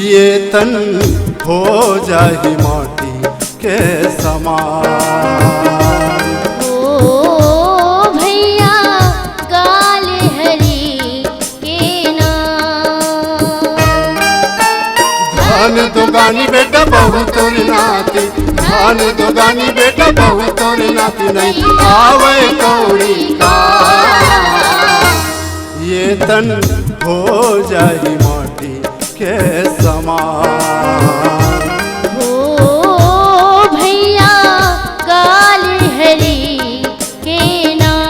ये तन हो जाहि माटी के समान। ओ भैया गाल हरि के नाम। धान दुगानी बेटा बहु तोर नाती, धान दुगानी बेटा बहु तोर नाती, नहीं आवे कौड़ी का। ये तन हो जाहि माटी के समान। ओ भैया गाल हरि के नाम।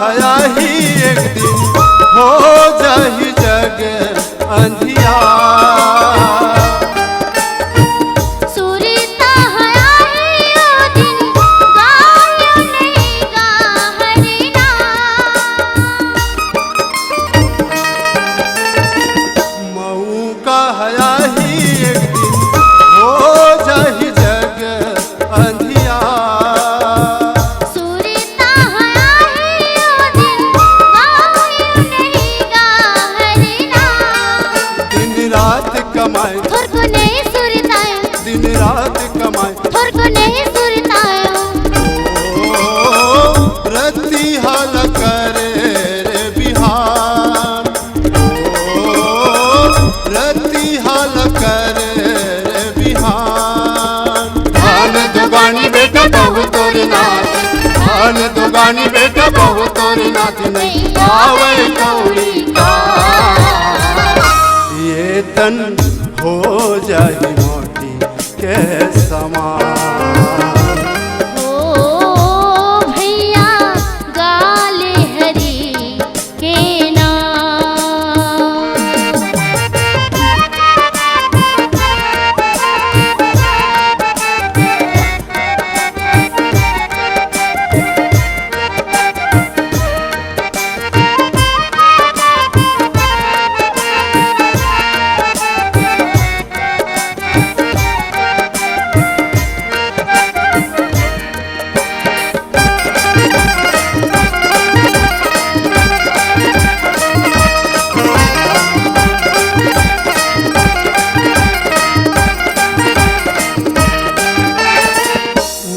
हया ही एक दिन हो जाहि जग अंधियार। सुरता हया ही ओ दिन गायो नहीं गा हरि नाम। मऊ का हया ही एक दिन हो जाहि जग अंधियार। कमाए थोर को नहीं सुरतायो, दिन रात कमाए थोर को नहीं सुरतायो। रति हाल करे रे बिहान, रति हाल करे रे बिहान। धान दुगानी बेटा बहु तोर नाती, धान दुगानी बेटा बहु तोर नाती, नहीं आवे कौड़ी का। ये तन हो जाहि माटी के समान। ओ भैया गाल हरि के नाम।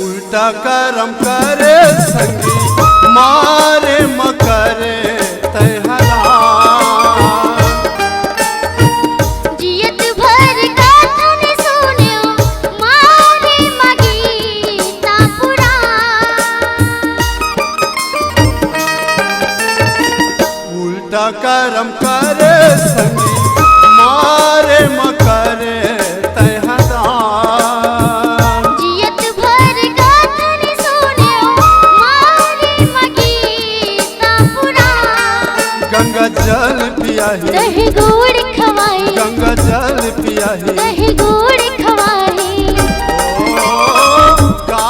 उल्टा करम करे संगी मारे मकरे तहरा। जियत भर कथन सुन्यो मारे मगीता पुरा। उल्टा करम करे संगी मारे मकरे तहरा। गंगा जल पियाही दही गुड़ खवाई, गंगा जल पियाही, दही गुड़ खवाई। ओ का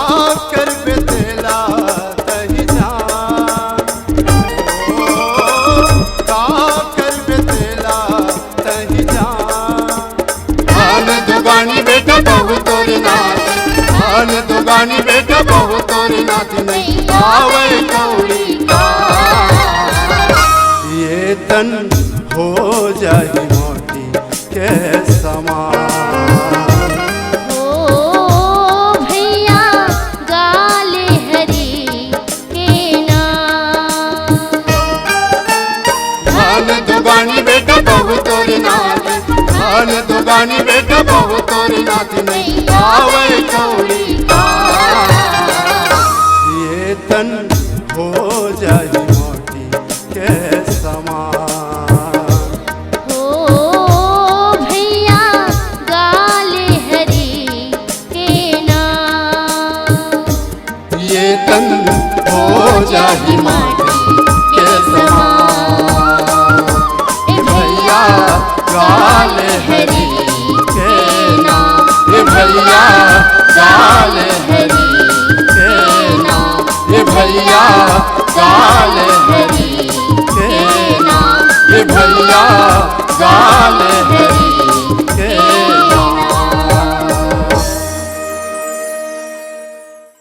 कर बेतेला तही जान, ओ का कर बेतेला तही जान। धान दुगानी बेटा बहु तोर नाती, धान दुगानी बेटा बहु तोर नाती, नहीं आवे कौड़ी का। ये तन हो जाहि माटी के समान। ओ भैया गाल हरि के नाम। धान दुगानी बेटा बहु तोर नाती, धान दुगानी बेटा बहु तोर नाती, नहीं आवे कौड़ी का। ये तन हो जाहि माटी के समान। ओ भैया गाल हरि के नाम। ये तन चाही माटी के समान। ए भैया गाले हरि के नाम, ए भैया गाले